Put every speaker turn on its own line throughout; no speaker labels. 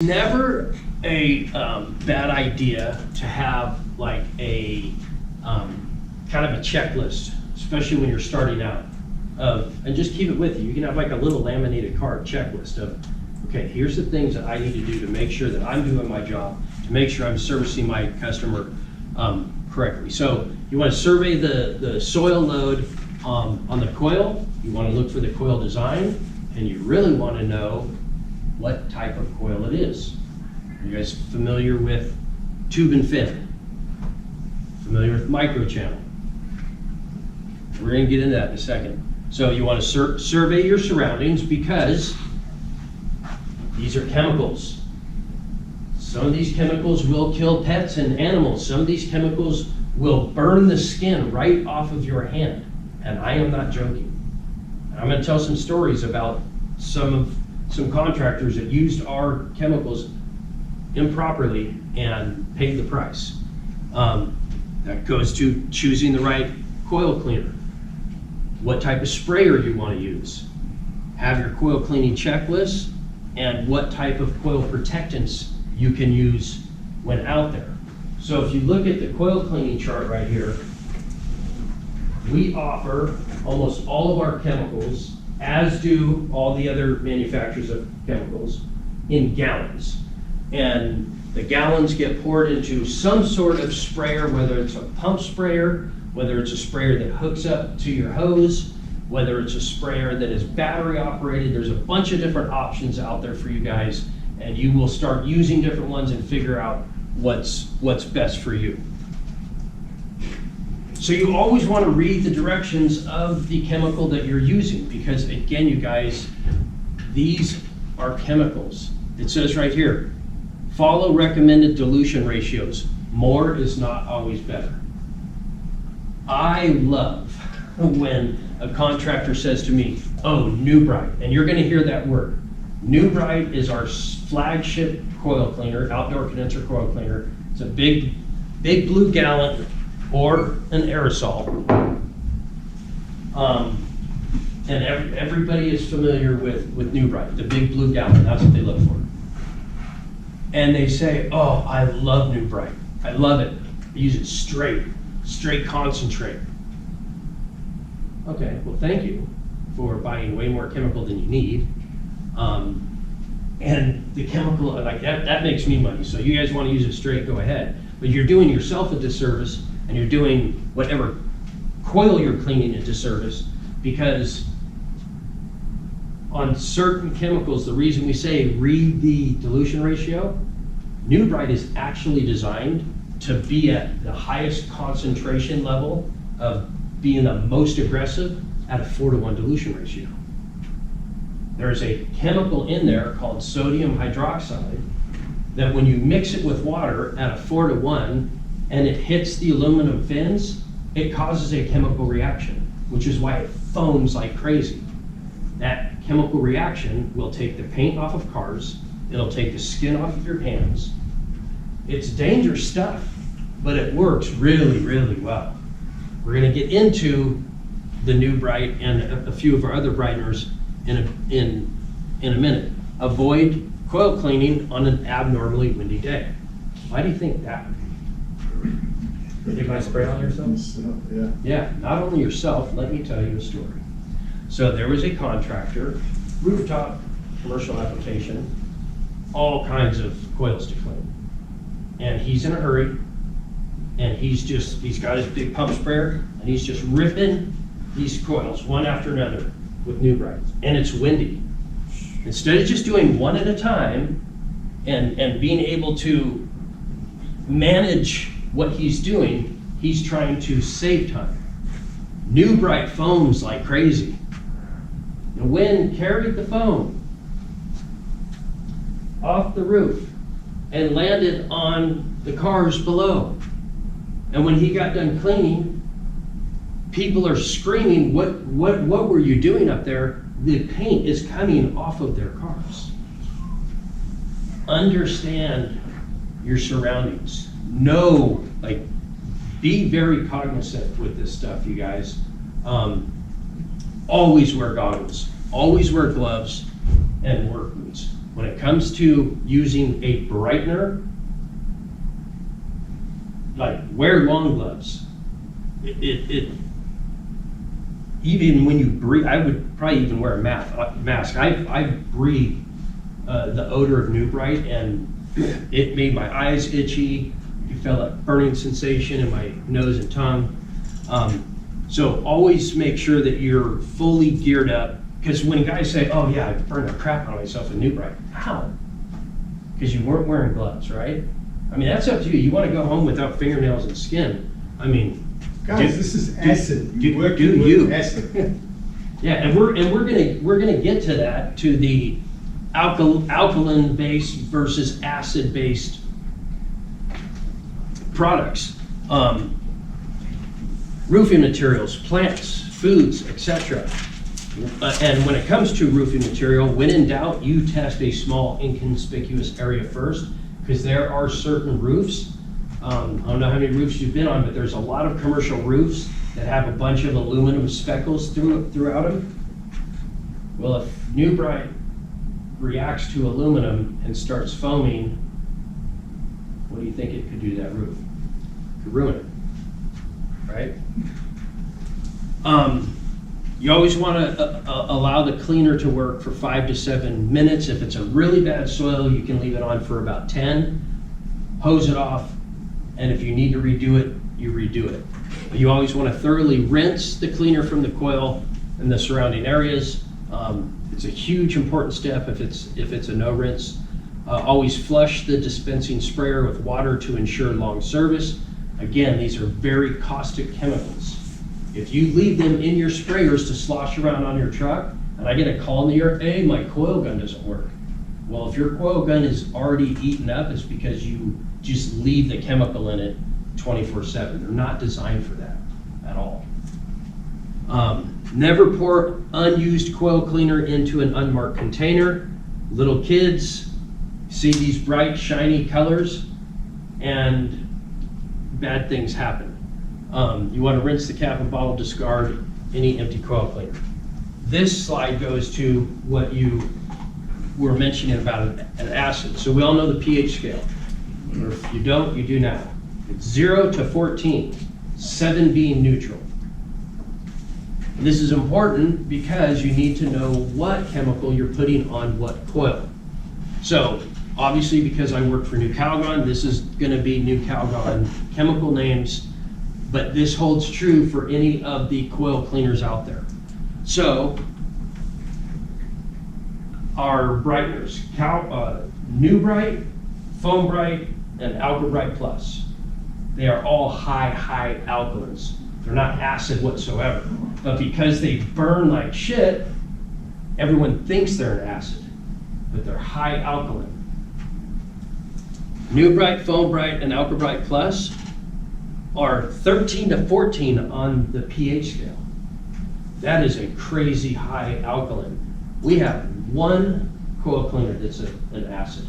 Never a bad idea to have like a kind of a checklist, especially when you're starting out. And just keep it with you. You can have like a little laminated card checklist of, okay, here's the things that I need to do to make sure that I'm doing my job, to make sure I'm servicing my customer correctly. So you want to survey the soil load on the coil. You want to look for the coil design, and you really want to know what type of coil it is. Are you guys familiar with tube and fin? Familiar with microchannel? We're going to get into that in a second. So you want to survey your surroundings, because these are chemicals. Some of these chemicals will kill pets and animals. Some of these chemicals will burn the skin right off of your hand. And I am not joking. I'm going to tell some stories about some contractors that used our chemicals improperly and paid the price. That goes to choosing the right coil cleaner. What type of sprayer you want to use. Have your coil cleaning checklist, and what type of coil protectants you can use when out there. So if you look at the coil cleaning chart right here, we offer almost all of our chemicals, as do all the other manufacturers of chemicals, in gallons. And the gallons get poured into some sort of sprayer, whether it's a pump sprayer, whether it's a sprayer that hooks up to your hose, whether it's a sprayer that is battery operated. There's a bunch of different options out there for you guys, and you will start using different ones and figure out what's best for you. So you always want to read the directions of the chemical that you're using, because again, you guys, these are chemicals. It says right here, follow recommended dilution ratios. More is not always better. I love when a contractor says to me, oh, New Bright, and you're going to hear that word. New Bright is our flagship coil cleaner, outdoor condenser coil cleaner. It's a big blue gallon or an aerosol. And everybody is familiar with New Bright, the big blue gallon. That's what they look for. And they say, oh, I love New Bright. I love it. I use it straight concentrate. Okay, well, thank you for buying way more chemical than you need. And the chemical, like that makes me money. So you guys want to use it straight, go ahead. But you're doing yourself a disservice, and you're doing whatever coil you're cleaning a disservice, because on certain chemicals, the reason we say read the dilution ratio, New Bright is actually designed to be at the highest concentration level of being the most aggressive at a 4-to-1 dilution ratio. There's a chemical in there called sodium hydroxide that when you mix it with water at a 4-to-1 and it hits the aluminum fins, it causes a chemical reaction, which is why it foams like crazy. That chemical reaction will take the paint off of cars, it'll take the skin off of your hands. It's dangerous stuff, but it works really, really well. We're going to get into the New Bright and a few of our other brighteners in a minute. Avoid coil cleaning on an abnormally windy day. Why do you think that would be?
You might spray on yourself?
Yeah.
Yeah, not only yourself, let me tell you a story. So there was a contractor, rooftop commercial application, all kinds of coils to clean. And he's in a hurry, and he's got his big pump sprayer, and he's just ripping these coils one after another with New Bright. And it's windy. Instead of just doing one at a time and being able to manage what he's doing, he's trying to save time. New Bright foams like crazy. The wind carried the foam off the roof and landed on the cars below. And when he got done cleaning, people are screaming, what were you doing up there? The paint is coming off of their cars. Understand your surroundings. Know, be very cognizant with this stuff, you guys. Always wear goggles, always wear gloves and work boots. When it comes to using a brightener, like wear long gloves. It even when you breathe, I would probably even wear a mask. I breathe the odor of New Bright, and it made my eyes itchy. You felt a burning sensation in my nose and tongue. So always make sure that you're fully geared up, because when guys say, oh yeah, I burned the crap out of myself with New Bright, how? Because you weren't wearing gloves, right? I mean, that's up to you. You want to go home without fingernails and skin. I mean,
guys, this is acid.
Do you? Acid. Yeah, and we're gonna get to that, to the alkaline based versus acid based products. Roofing materials, plants, foods, etc. And when it comes to roofing material, when in doubt, you test a small inconspicuous area first, because there are certain roofs, I don't know how many roofs you've been on, but there's a lot of commercial roofs that have a bunch of aluminum speckles throughout them. Well, if New Bright reacts to aluminum and starts foaming, what do you think it could do to that roof? It could ruin it, right? You always want to allow the cleaner to work for 5 to 7 minutes. If it's a really bad soil, you can leave it on for about 10. Hose it off, and if you need to redo it, you redo it. You always want to thoroughly rinse the cleaner from the coil and the surrounding areas. It's a huge important step if it's a no rinse. Always flush the dispensing sprayer with water to ensure long service. Again, these are very caustic chemicals. If you leave them in your sprayers to slosh around on your truck, and I get a call in the air, hey, my coil gun doesn't work. Well, if your coil gun is already eaten up, it's because you just leave the chemical in it 24/7. They're not designed for that at all. Never pour unused coil cleaner into an unmarked container. Little kids see these bright, shiny colors, and bad things happen. You want to rinse the cap and bottle, discard any empty coil cleaner. This slide goes to what you were mentioning about an acid. So we all know the pH scale. Or if you don't, you do now. It's 0 to 14, 7 being neutral. This is important because you need to know what chemical you're putting on what coil. So obviously, because I work for Nucalgon, this is going to be Nucalgon chemical names, but this holds true for any of the coil cleaners out there. So our brighteners, New Bright, Foam Bright, and Alka Bright Plus. They are all high alkalines. They're not acid whatsoever. But because they burn like shit, everyone thinks they're an acid, but they're high alkaline. New Bright, Foam Bright, and Alka Bright Plus are 13 to 14 on the pH scale. That is a crazy high alkaline. We have one coil cleaner that's an acid,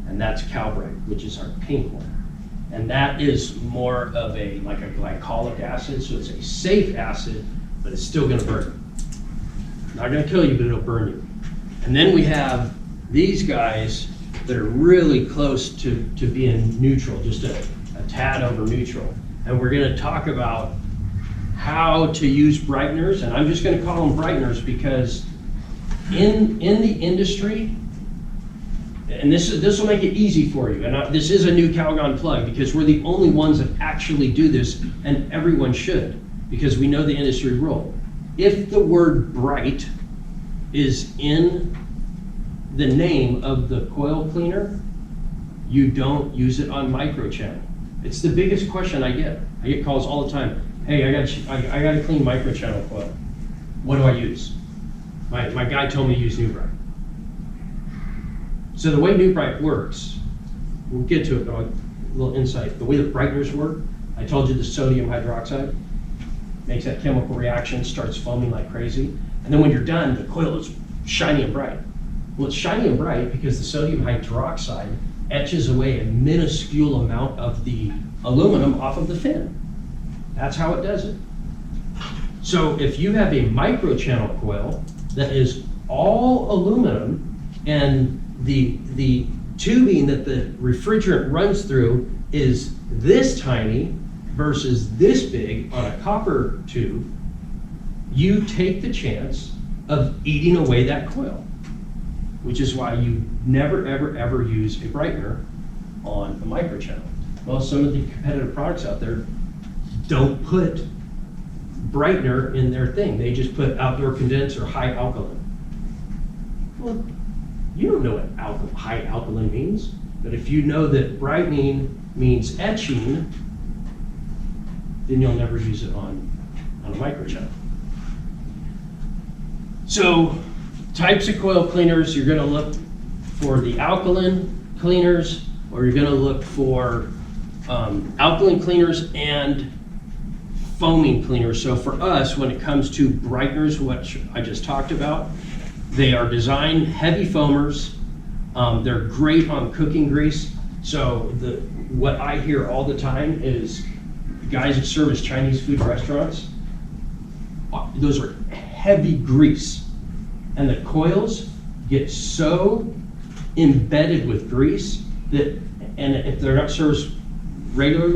and that's Calbright, which is our pink one. And that is more of a glycolic acid, so it's a safe acid, but it's still gonna burn you. Not gonna kill you, but it'll burn you. And then we have these guys that are really close to being neutral, just a tad over neutral. And we're gonna talk about how to use brighteners, and I'm just gonna call them brighteners because in the industry, and this will make it easy for you, and this is a Nucalgon plug because we're the only ones that actually do this, and everyone should, because we know the industry rule. If the word bright is in the name of the coil cleaner, you don't use it on microchannel. It's the biggest question I get. I get calls all the time. Hey, I got to clean microchannel coil. What do I use? My guy told me to use New Bright. So the way New Bright works, we'll get to it, but a little insight. The way the brighteners work, I told you the sodium hydroxide makes that chemical reaction, starts foaming like crazy. And then when you're done, the coil is shiny and bright. Well, it's shiny and bright because the sodium hydroxide etches away a minuscule amount of the aluminum off of the fin. That's how it does it. So if you have a microchannel coil that is all aluminum and the tubing that the refrigerant runs through is this tiny versus this big on a copper tube, you take the chance of eating away that coil, which is why you never, ever, ever use a brightener on a microchannel. Well, some of the competitive products out there don't put brightener in their thing. They just put outdoor condense or high alkaline. Well, you don't know what high alkaline means, but if you know that brightening means etching, then you'll never use it on a microchannel. So, types of coil cleaners, you're gonna look for the alkaline cleaners, or you're gonna look for alkaline cleaners and foaming cleaners. So for us, when it comes to brighteners, which I just talked about, they are designed heavy foamers. They're great on cooking grease. So what I hear all the time is guys that service Chinese food restaurants, those are heavy grease. And the coils get so embedded with grease that, and if they're not serviced regularly,